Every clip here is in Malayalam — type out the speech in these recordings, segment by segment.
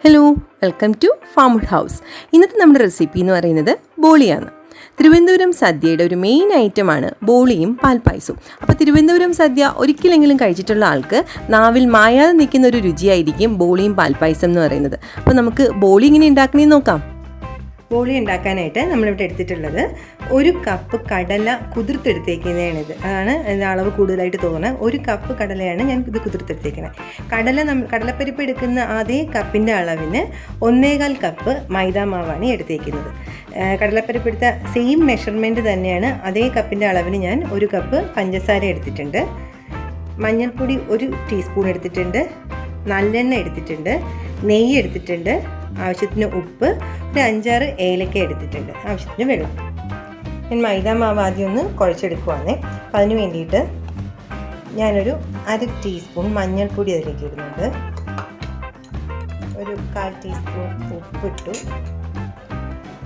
Hello, welcome to Farmwood house. ഇന്നത്തെ നമ്മുടെ റെസിപ്പി എന്ന് പറയുന്നത് ബോളിയാണ്. തിരുവനന്തപുരം സദ്യയുടെ ഒരു മെയിൻ ഐറ്റമാണ് ബോളിയും പാൽപ്പായസവും. അപ്പോൾ തിരുവനന്തപുരം സദ്യ ഒരിക്കലെങ്കിലും കഴിച്ചിട്ടുള്ള ആൾക്ക് നാവിൽ മായാതെ നിൽക്കുന്ന ഒരു രുചിയായിരിക്കും ബോളിയും പാൽപ്പായസം എന്ന് പറയുന്നത്. അപ്പോൾ നമുക്ക് ബോളി ഇങ്ങനെ ഉണ്ടാക്കണേന്ന് നോക്കാം. ബോളി ഉണ്ടാക്കാനായിട്ട് നമ്മളിവിടെ എടുത്തിട്ടുള്ളത് 1 കപ്പ് കടല കുതിർത്തെടുത്തേക്കുന്നതാണിത്. അതാണ് ഇതിൻ്റെ അളവ് കൂടുതലായിട്ട് തോന്നുന്നത്. 1 കപ്പ് കടലയാണ് ഞാൻ ഇത് കുതിർത്തെടുത്തേക്കുന്നത്. കടലപ്പരിപ്പ് എടുക്കുന്ന അതേ കപ്പിൻ്റെ അളവിന് 1.25 കപ്പ് മൈദാമാവാണ് എടുത്തേക്കുന്നത്. കടലപ്പരിപ്പ് എടുത്ത സെയിം മെഷർമെൻറ്റ് തന്നെയാണ്. അതേ കപ്പിൻ്റെ അളവിന് ഞാൻ 1 കപ്പ് പഞ്ചസാര എടുത്തിട്ടുണ്ട്. മഞ്ഞൾപ്പൊടി 1 ടീസ്പൂൺ എടുത്തിട്ടുണ്ട്. നല്ലെണ്ണ എടുത്തിട്ടുണ്ട്. നെയ്യ് എടുത്തിട്ടുണ്ട്. ആവശ്യത്തിന് ഉപ്പ്, ഒരു 5-6 ഏലക്ക എടുത്തിട്ടുണ്ട്. ആവശ്യത്തിന് വെള്ളം. ഞാൻ മൈദാമാവ് ആദ്യം ഒന്ന് കുഴച്ചെടുക്കുവാണേ. അപ്പം അതിന് വേണ്ടിയിട്ട് ഞാനൊരു 1/2 ടീസ്പൂൺ മഞ്ഞൾപ്പൊടി അതിലേക്ക് ഇടുന്നുണ്ട്. ഒരു 1/4 ടീസ്പൂൺ ഉപ്പിട്ടു.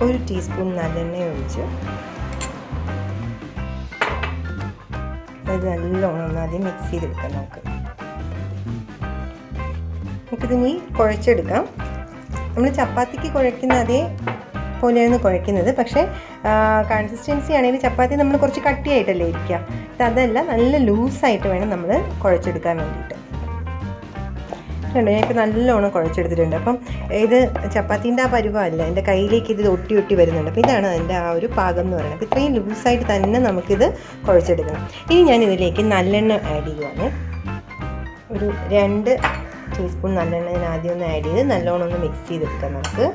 1 ടീസ്പൂൺ നല്ലെണ്ണ ഒഴിച്ചു. അത് നല്ലോണം ആദ്യം മിക്സ് ചെയ്തെടുക്കാം. നമുക്കിതിനി കുഴച്ചെടുക്കാം. നമ്മൾ ചപ്പാത്തിക്ക് കുഴയ്ക്കുന്ന അതേ പോലെയാണ് കുഴയ്ക്കുന്നത്. പക്ഷേ കൺസിസ്റ്റൻസി ആണെങ്കിൽ ചപ്പാത്തി നമ്മൾ കുറച്ച് കട്ടിയായിട്ടല്ലേ ഇരിക്കുക. അതല്ല, നല്ല ലൂസായിട്ട് വേണം നമ്മൾ കുഴച്ചെടുക്കാൻ വേണ്ടിയിട്ട്. ഞാനിപ്പോൾ നല്ലോണം കുഴച്ചെടുത്തിട്ടുണ്ട്. അപ്പം ഇത് ചപ്പാത്തീൻ്റെ ആ പരുവമല്ല, എൻ്റെ കയ്യിലേക്ക് ഇത് ഒട്ടി വരുന്നുണ്ട്. അപ്പോൾ ഇതാണ് അതിൻ്റെ ആ ഒരു പാകം എന്ന് പറയുന്നത്. അപ്പോൾ ഇത്രയും ലൂസായിട്ട് തന്നെ നമുക്കിത് കുഴച്ചെടുക്കണം. ഇനി ഞാൻ ഇതിലേക്ക് നല്ലെണ്ണ ആഡ് ചെയ്യുവാണ്. ഒരു 2 ടീസ്പൂൺ നല്ലെണ്ണ ഞാൻ ആദ്യം ഒന്ന് ആഡ് ചെയ്ത് നല്ലോണം ഒന്ന് മിക്സ് ചെയ്തെടുക്കാം നമുക്ക്.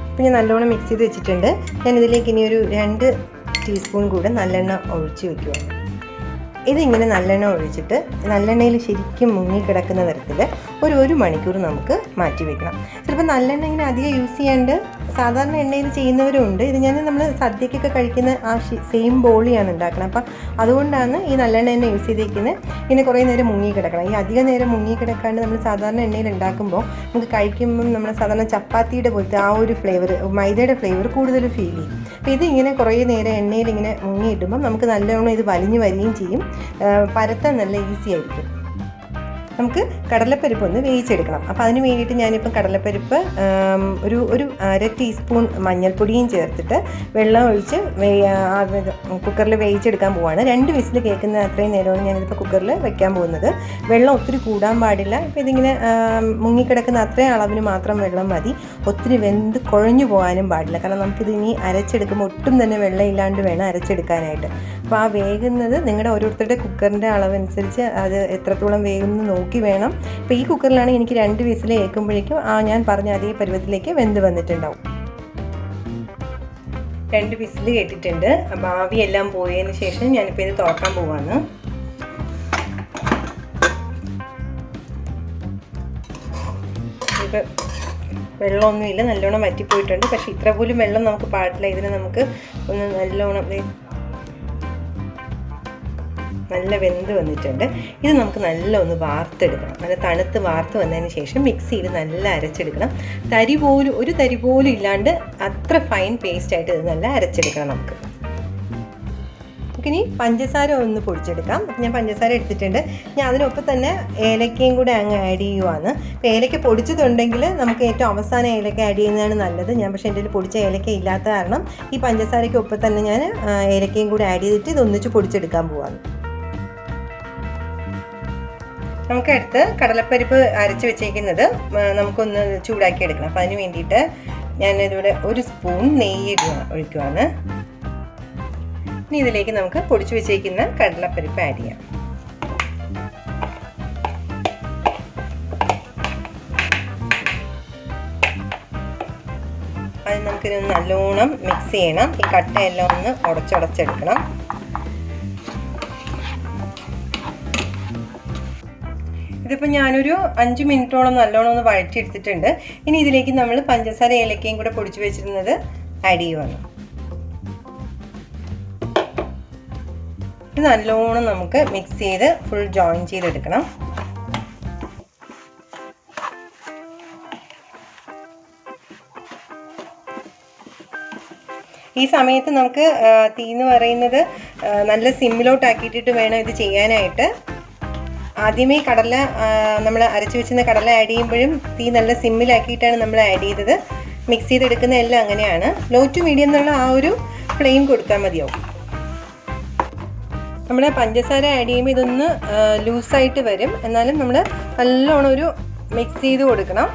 ഇപ്പം ഞാൻ നല്ലോണം മിക്സ് ചെയ്ത് വെച്ചിട്ടുണ്ട്. ഞാൻ ഇതിലേക്ക് ഇനി ഒരു 2 ടീസ്പൂൺ കൂടെ നല്ലെണ്ണ ഒഴിച്ച് വയ്ക്കുവാണ്. ഇതിങ്ങനെ നല്ലെണ്ണ ഒഴിച്ചിട്ട് നല്ലെണ്ണയിൽ ശരിക്കും മുങ്ങിക്കിടക്കുന്ന തരത്തിൽ ഒരു മണിക്കൂർ നമുക്ക് മാറ്റി വയ്ക്കണം. ചിലപ്പോൾ നല്ലെണ്ണ ഇങ്ങനെ അധികം യൂസ് ചെയ്യാണ്ട് സാധാരണ എണ്ണയിൽ ചെയ്യുന്നവരും ഉണ്ട്. ഇത് നമ്മൾ സദ്യക്കൊക്കെ കഴിക്കുന്ന ആ സെയിം ബോളിയാണ് ഉണ്ടാക്കുന്നത്. അപ്പം അതുകൊണ്ടാണ് ഈ നല്ലെണ്ണ തന്നെ യൂസ് ചെയ്തേക്കുന്നത്. ഇങ്ങനെ കുറേ നേരം മുങ്ങിക്കിടക്കണം. ഈ അധിക നേരം മുങ്ങിക്കിടക്കാണ്ട് നമ്മൾ സാധാരണ എണ്ണയിൽ ഉണ്ടാക്കുമ്പോൾ നമുക്ക് കഴിക്കുമ്പം നമ്മൾ സാധാരണ ചപ്പാത്തിയുടെ പോലത്തെ ആ ഒരു ഫ്ലേവർ, മൈദയുടെ ഫ്ലേവർ കൂടുതൽ ഫീൽ ചെയ്യും. അപ്പോൾ ഇതിങ്ങനെ കുറേ നേരം എണ്ണയിൽ ഇങ്ങനെ മുങ്ങിയിട്ടുമ്പം നമുക്ക് നല്ലോണം ഇത് വലിഞ്ഞ് വരികയും ചെയ്യും. പരത്താൻ നല്ല ഈസി ആയിരിക്കും. നമുക്ക് കടലപ്പരിപ്പ് ഒന്ന് വേവിച്ചെടുക്കണം. അപ്പോൾ അതിന് വേണ്ടിയിട്ട് ഞാനിപ്പം കടലപ്പരിപ്പ് ഒരു 1/2 ടീസ്പൂൺ മഞ്ഞൾപ്പൊടിയും ചേർത്തിട്ട് വെള്ളം ഒഴിച്ച് കുക്കറിൽ വേവിച്ചെടുക്കാൻ പോവുകയാണ്. 2 വിസിൽ കേൾക്കുന്ന അത്രയും നേരമാണ് ഞാനിതിപ്പോൾ കുക്കറിൽ വെക്കാൻ പോകുന്നത്. വെള്ളം ഒത്തിരി കൂടാൻ പാടില്ല. ഇപ്പോൾ ഇതിങ്ങനെ മുങ്ങിക്കിടക്കുന്ന അത്രയും അളവിന് മാത്രം വെള്ളം മതി. ഒത്തിരി വെന്ത് കുഴഞ്ഞു പോകാനും പാടില്ല. കാരണം നമുക്കിത് ഇനി അരച്ചെടുക്കുമ്പോൾ ഒട്ടും തന്നെ വെള്ളം ഇല്ലാണ്ട് വേണം അരച്ചെടുക്കാനായിട്ട്. അപ്പോൾ ആ വേകുന്നത് നിങ്ങളുടെ ഓരോരുത്തരുടെ കുക്കറിൻ്റെ അളവനുസരിച്ച് അത് എത്രത്തോളം വേകുമെന്ന് നോക്കി വേണം. ഇപ്പോൾ ഈ കുക്കറിലാണെങ്കിൽ എനിക്ക് 2 വിസിൽ കേൾക്കുമ്പോഴേക്കും ഞാൻ പറഞ്ഞ അതേ പരുവത്തിലേക്ക് വെന്ത് വന്നിട്ടുണ്ടാവും. 2 വിസിൽ കേട്ടിട്ടുണ്ട്. അപ്പോൾ ആവിയെല്ലാം പോയതിന് ശേഷം ഞാനിപ്പോൾ ഇത് തുറക്കാൻ പോവാണ്. ഇപ്പോൾ വെള്ളമൊന്നുമില്ല, നല്ലോണം വറ്റിപ്പോയിട്ടുണ്ട്. പക്ഷേ ഇത്ര പോലും വെള്ളം നമുക്ക് പാടില്ല. ഇതിന് നമുക്ക് ഒന്ന് നല്ലോണം നല്ല വെന്ത് വന്നിട്ടുണ്ട്. ഇത് നമുക്ക് നല്ല ഒന്ന് വാർത്തെടുക്കണം. നല്ല തണുത്ത് വാർത്ത് വന്നതിന് ശേഷം മിക്സിയിൽ നല്ല അരച്ചെടുക്കണം. ഒരു തരി പോലും ഇല്ലാണ്ട് അത്ര ഫൈൻ പേസ്റ്റായിട്ട് ഇത് നല്ല അരച്ചെടുക്കണം നമുക്ക്. നമുക്കിനി പഞ്ചസാര ഒന്ന് പൊടിച്ചെടുക്കാം. ഞാൻ പഞ്ചസാര എടുത്തിട്ടുണ്ട്. ഞാൻ അതിനൊപ്പം തന്നെ ഏലക്കയും കൂടെ അങ്ങ് ആഡ് ചെയ്യുവാണ്. അപ്പോൾ ഏലക്ക പൊടിച്ചതുണ്ടെങ്കിൽ നമുക്ക് ഏറ്റവും അവസാനം ഏലക്ക ആഡ് ചെയ്യുന്നതാണ് നല്ലത്. ഞാൻ പക്ഷേ എൻ്റെ പൊടിച്ച ഏലക്ക ഇല്ലാത്ത കാരണം ഈ പഞ്ചസാരയ്ക്ക് ഒപ്പം തന്നെ ഞാൻ ഏലക്കയും കൂടെ ആഡ് ചെയ്തിട്ട് ഇതൊന്നിച്ച് പൊടിച്ചെടുക്കാൻ പോവാണ്. നമുക്കടുത്ത് കടലപ്പരിപ്പ് അരച്ച് വെച്ചേക്കുന്നത് നമുക്കൊന്ന് ചൂടാക്കി എടുക്കണം. അപ്പോൾ അതിന് വേണ്ടിയിട്ട് ഞാനിതിവിടെ 1 സ്പൂൺ നെയ്യ് ഒഴിക്കുവാണ്. ഇനി ഇതിലേക്ക് നമുക്ക് പൊടിച്ചു വെച്ചേക്കുന്ന കടലപ്പരിപ്പ് ആഡ് ചെയ്യാം. അത് നമുക്കിതൊന്ന് നല്ലോണം മിക്സ് ചെയ്യണം. ഈ കട്ടയെല്ലാം ഒന്ന് ഉടച്ചെടുക്കണം. ഇതിപ്പോൾ ഞാനൊരു 5 മിനിറ്റോളം നല്ലോണം ഒന്ന് വഴറ്റിയെടുത്തിട്ടുണ്ട്. ഇനി ഇതിലേക്ക് നമ്മൾ പഞ്ചസാര ഏലക്കയും കൂടെ പൊടിച്ചു വെച്ചിരുന്നത് ആഡ് ചെയ്യുവാണ്. ഇത് നല്ലോണം നമുക്ക് മിക്സ് ചെയ്ത് ഫുൾ ജോയിൻ ചെയ്തെടുക്കണം. ഈ സമയത്ത് നമുക്ക് തീ എന്ന് പറയുന്നത് നല്ല സിമ്മിലോട്ടാക്കിയിട്ടിട്ട് വേണം ഇത് ചെയ്യാനായിട്ട്. ആദ്യമേ കടല നമ്മൾ അരച്ച് വെച്ചിരുന്ന കടല ആഡ് ചെയ്യുമ്പോഴും തീ നല്ല സിമ്മിലാക്കിയിട്ടാണ് നമ്മൾ ആഡ് ചെയ്തത്. മിക്സ് ചെയ്തെടുക്കുന്ന എല്ലാം അങ്ങനെയാണ്. ലോ ടു മീഡിയം എന്നുള്ള ആ ഒരു ഫ്ലെയിം കൊടുത്താൽ മതിയാവും. നമ്മൾ പഞ്ചസാര ആഡ് ചെയ്യുമ്പോൾ ഇതൊന്ന് ലൂസായിട്ട് വരും. എന്നാലും നമ്മൾ നല്ലോണം ഒരു മിക്സ് ചെയ്ത് കൊടുക്കണം.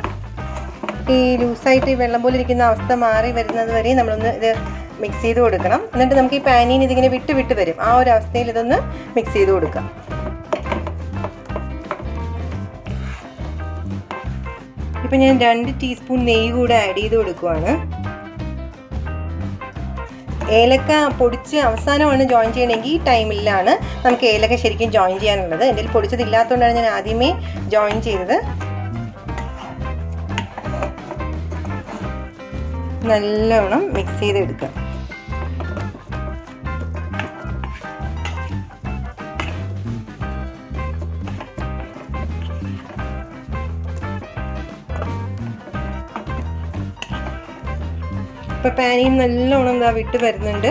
ഈ ലൂസായിട്ട് ഈ വെള്ളം പോലെ ഇരിക്കുന്ന അവസ്ഥ മാറി വരുന്നത് വരെ നമ്മളൊന്ന് ഇത് മിക്സ് ചെയ്ത് കൊടുക്കണം. എന്നിട്ട് നമുക്ക് ഈ പാനിൽ നിന്ന് ഇതിങ്ങനെ വിട്ട് വിട്ട് വരും. ആ ഒരു അവസ്ഥയിൽ ഇതൊന്ന് മിക്സ് ചെയ്ത് കൊടുക്കാം. ഇപ്പം ഞാൻ 2 ടീസ്പൂൺ നെയ്യ് കൂടെ ആഡ് ചെയ്ത് കൊടുക്കുവാണ്. ഏലക്ക പൊടിച്ച് അവസാനമാണ് ജോയിൻ ചെയ്യണമെങ്കിൽ ഈ ടൈമിലാണ് നമുക്ക് ഏലക്ക ശരിക്കും ജോയിൻ ചെയ്യാനുള്ളത്. എൻ്റെ കയ്യിൽ പൊടിച്ചതില്ലാത്തതുകൊണ്ടാണ് ഞാൻ ആദ്യമേ ജോയിൻ ചെയ്തത്. നല്ലോണം മിക്സ് ചെയ്തെടുക്കുക. ഇപ്പോൾ പാനിയും നല്ലോണം വിട്ട് വരുന്നുണ്ട്.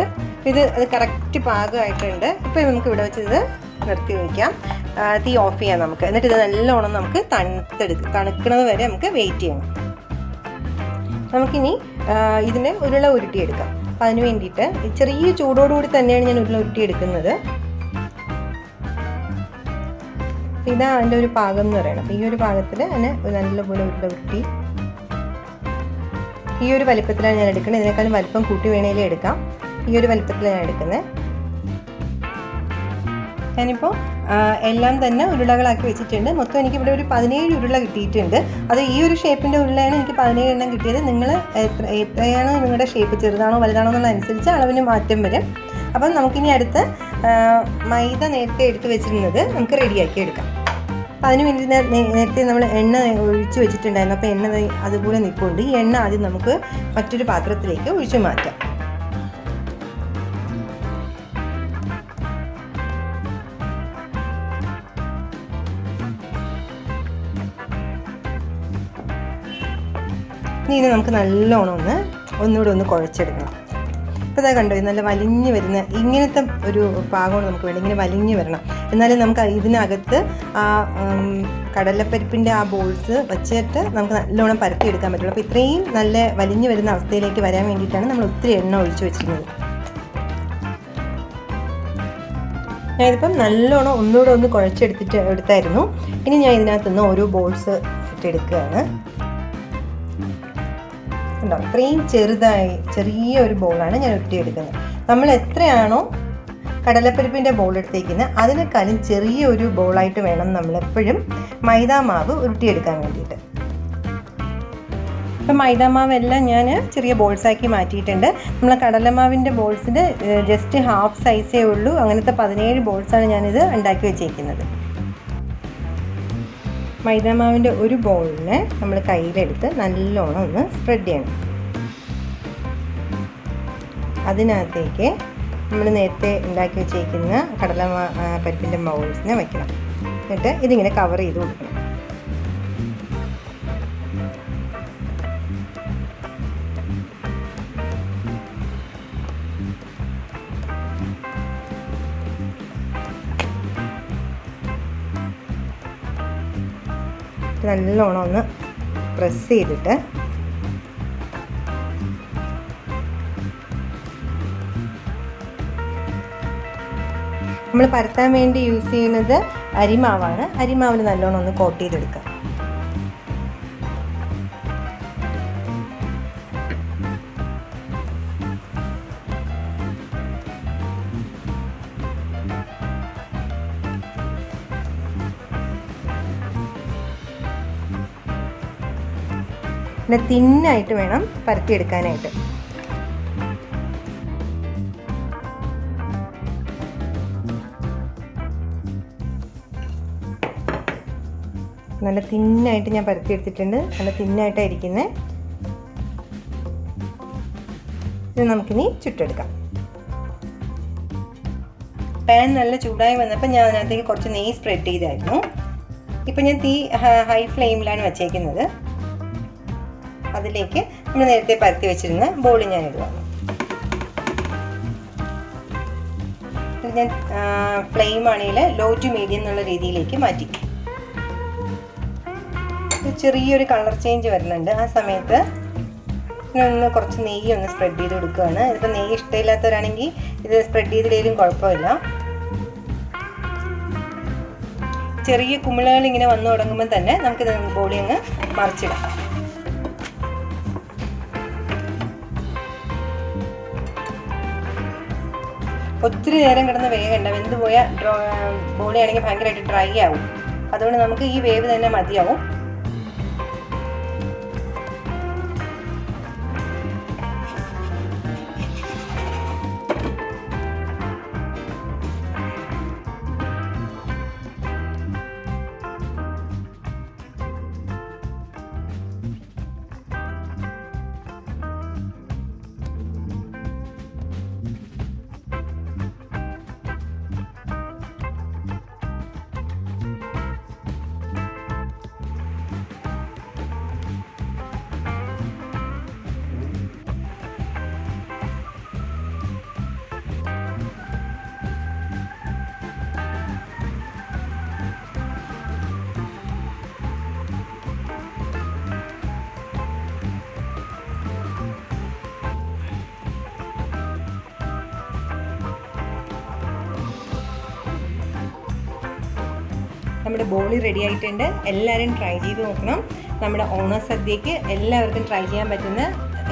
അത് കറക്റ്റ് പാകമായിട്ടുണ്ട്. ഇപ്പോൾ നമുക്ക് ഇവിടെ വെച്ച് ഇത് നിർത്തി വയ്ക്കാം. തീ ഓഫ് ചെയ്യാം നമുക്ക്. എന്നിട്ട് ഇത് നല്ലോണം നമുക്ക് തണുക്കുന്നത് വരെ നമുക്ക് വെയിറ്റ് ചെയ്യണം. നമുക്കിനി ഇതിന് ഉരുള ഉരുട്ടിയെടുക്കാം. അപ്പം അതിന് വേണ്ടിയിട്ട് ചെറിയ ചൂടോടുകൂടി തന്നെയാണ് ഞാൻ ഉരുള ഉരുട്ടിയെടുക്കുന്നത്. ഇതാ അതിൻ്റെ ഒരു പാകം എന്ന് പറയുന്നത്. അപ്പോൾ ഈ ഒരു പാകത്തിൽ അതിനെ നല്ലപോലെ ഉരുള ഉരുട്ടി ഈ ഒരു വലിപ്പത്തിലാണ് ഞാൻ എടുക്കുന്നത്. ഇതിനേക്കാളും വലിപ്പം കൂട്ടി വേണേലും എടുക്കാം. ഈ ഒരു വലിപ്പത്തിലാണ് ഞാൻ എടുക്കുന്നത്. ഞാനിപ്പോൾ എല്ലാം തന്നെ ഉരുളകളാക്കി വെച്ചിട്ടുണ്ട്. മൊത്തം എനിക്കിവിടെ ഒരു 17 ഉരുള കിട്ടിയിട്ടുണ്ട്. അത് ഈ ഒരു ഷേപ്പിൻ്റെ ഉരുളയാണ് എനിക്ക് 17 എണ്ണം കിട്ടിയത്. നിങ്ങൾ എത്രയാണോ നിങ്ങളുടെ ഷേപ്പ്, ചെറുതാണോ വലുതാണോ എന്നുള്ളതനുസരിച്ച് അളവിന് മാറ്റം വരും. അപ്പം നമുക്കിനി അടുത്ത് മൈദ നേരത്തെ എടുത്ത് വെച്ചിരുന്നത് നമുക്ക് റെഡിയാക്കി എടുക്കാം. അതിന് വേണ്ടി നേരത്തെ നമ്മൾ എണ്ണ ഒഴിച്ച് വെച്ചിട്ടുണ്ടായിരുന്നു. അപ്പോൾ എണ്ണ അതുപോലെ നിൽപ്പുണ്ട്. ഈ എണ്ണ ആദ്യം നമുക്ക് മറ്റൊരു പാത്രത്തിലേക്ക് ഒഴിച്ചു മാറ്റാം. ഇനി ഇത് നമുക്ക് നല്ലോണം ഒന്നുകൂടെ ഒന്ന് കുഴച്ചെടുക്കണം. ഇപ്പോൾ ഇതാ കണ്ടോ, നല്ല വലിഞ്ഞ് വരുന്ന ഇങ്ങനത്തെ ഒരു പാകമാണ് നമുക്ക് വേണം. ഇങ്ങനെ വലിഞ്ഞ് വരണം. എന്നാലും നമുക്ക് ഇതിനകത്ത് ആ കടലപ്പരിപ്പിൻ്റെ ആ ബോൾസ് വെച്ചിട്ട് നമുക്ക് നല്ലോണം പരത്തിയെടുക്കാൻ പറ്റുള്ളൂ. അപ്പോൾ ഇത്രയും നല്ല വലിഞ്ഞ് വരുന്ന അവസ്ഥയിലേക്ക് വരാൻ വേണ്ടിയിട്ടാണ് നമ്മൾ ഒത്തിരി എണ്ണ ഒഴിച്ച് വെച്ചിരുന്നത്. ഞാനിതിപ്പം നല്ലോണം ഒന്നുകൂടെ ഒന്ന് എടുത്തായിരുന്നു. ഇനി ഞാൻ ഇതിനകത്തുനിന്ന് ഓരോ ബോൾസ് ഇട്ടെടുക്കുകയാണ്. ഉണ്ടോ, ഇത്രയും ചെറിയ ഒരു ബോളാണ് ഞാൻ ഉരുട്ടിയെടുക്കുന്നത്. നമ്മൾ എത്രയാണോ കടലപ്പരിപ്പിൻ്റെ ബോൾ എടുത്തേക്കുന്നത് അതിനേക്കാളും ചെറിയൊരു ബോളായിട്ട് വേണം നമ്മളെപ്പോഴും മൈദാമാവ് ഉരുട്ടിയെടുക്കാൻ വേണ്ടിയിട്ട്. ഇപ്പം മൈദാമാവെല്ലാം ഞാൻ ചെറിയ ബോൾസാക്കി മാറ്റിയിട്ടുണ്ട്. നമ്മൾ കടലമാവിൻ്റെ ബോൾസിൻ്റെ ജസ്റ്റ് ഹാഫ് സൈസേ ഉള്ളൂ. അങ്ങനത്തെ 17 ബോൾസാണ് ഞാനിത് ഉണ്ടാക്കി വെച്ചേക്കുന്നത്. മൈദാമാവിൻ്റെ ഒരു ബോളിനെ നമ്മൾ കയ്യിലെടുത്ത് നല്ലോണം ഒന്ന് സ്പ്രെഡ് ചെയ്യണം. അതിനകത്തേക്ക് നമ്മൾ നേരത്തെ ഉണ്ടാക്കി വെച്ചേക്കുന്ന പരിപ്പിൻ്റെ ബൗൾസിനെ വയ്ക്കണം. എന്നിട്ട് ഇതിങ്ങനെ കവർ ചെയ്ത് കൊടുക്കണം. നല്ലോണം ഒന്ന് പ്രസ് ചെയ്തിട്ട് നമ്മൾ പരത്താൻ വേണ്ടി യൂസ് ചെയ്യുന്നത് അരിമാവാണ്. അരിമാവിൽ നല്ലോണം ഒന്ന് കോട്ട് ചെയ്തെടുക്കുക. പിന്നെ തിന്നായിട്ട് വേണം പരത്തിയെടുക്കാനായിട്ട്. നല്ല തിന്നായിട്ട് ഞാൻ പരത്തിയെടുത്തിട്ടുണ്ട്. നല്ല തിന്നായിട്ടാണ് ഇരിക്കുന്നത്. ഇത് നമുക്കിനി ചുട്ടെടുക്കാം. പാൻ നല്ല ചൂടായി വന്നപ്പോൾ ഞാൻ അതിനകത്തേക്ക് കുറച്ച് നെയ്യ് സ്പ്രെഡ് ചെയ്തായിരുന്നു. ഇപ്പം ഞാൻ തീ ഹൈ ഫ്ലെയിമിലാണ് വച്ചേക്കുന്നത്. അതിലേക്ക് നമ്മൾ നേരത്തെ പരത്തി വെച്ചിരുന്ന ബോൾ ഞാൻ ഇടുവാണ്. ഇത് ഞാൻ ഫ്ലെയിം ആണെങ്കിൽ ലോ ടു മീഡിയം എന്നുള്ള രീതിയിലേക്ക് മാറ്റി. ചെറിയൊരു കളർ ചേഞ്ച് വരുന്നുണ്ട്. ആ സമയത്ത് ഒന്ന് കുറച്ച് നെയ്യ് ഒന്ന് സ്പ്രെഡ് ചെയ്ത് കൊടുക്കുകയാണ്. ഇതിപ്പോൾ നെയ്യ് ഇഷ്ടമില്ലാത്തവരാണെങ്കിൽ ഇത് സ്പ്രെഡ് ചെയ്തില്ലെങ്കിലും കുഴപ്പമില്ല. ചെറിയ കുമിളകൾ ഇങ്ങനെ വന്നു തുടങ്ങുമ്പോൾ തന്നെ നമുക്കിത് ബോളി അങ്ങ് മറിച്ചിടാം. ഒത്തിരി നേരം കിടന്ന് വേഗണ്ട, വെന്ത് പോയാൽ ബോളി ആണെങ്കിൽ ഭയങ്കരമായിട്ട് ഡ്രൈ ആവും. അതുകൊണ്ട് നമുക്ക് ഈ വേവ് തന്നെ മതിയാവും. നമ്മുടെ ബോളി റെഡി ആയിട്ടുണ്ട്. എല്ലാവരും ട്രൈ ചെയ്ത് നോക്കണം. നമ്മുടെ ഓണസദ്യക്ക് എല്ലാവർക്കും ട്രൈ ചെയ്യാൻ പറ്റുന്ന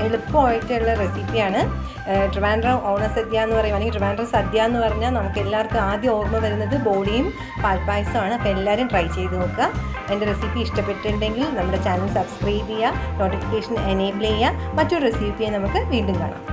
എളുപ്പമായിട്ടുള്ള റെസിപ്പിയാണ്. ട്രിവാൻഡ്രം ഓണസദ്യ എന്ന് പറയും, അല്ലെങ്കിൽ ട്രിവാൻഡ്രം സദ്യ എന്ന് പറഞ്ഞാൽ നമുക്ക് എല്ലാവർക്കും ആദ്യം ഓർമ്മ വരുന്നത് ബോളിയും പാൽപ്പായസമാണ്. അപ്പോൾ എല്ലാവരും ട്രൈ ചെയ്ത് നോക്കുക. എൻ്റെ റെസിപ്പി ഇഷ്ടപ്പെട്ടിട്ടുണ്ടെങ്കിൽ നമ്മുടെ ചാനൽ സബ്സ്ക്രൈബ് ചെയ്യുക, നോട്ടിഫിക്കേഷൻ എനേബിൾ ചെയ്യുക. മറ്റൊരു റെസിപ്പിയെ നമുക്ക് വീണ്ടും കാണാം.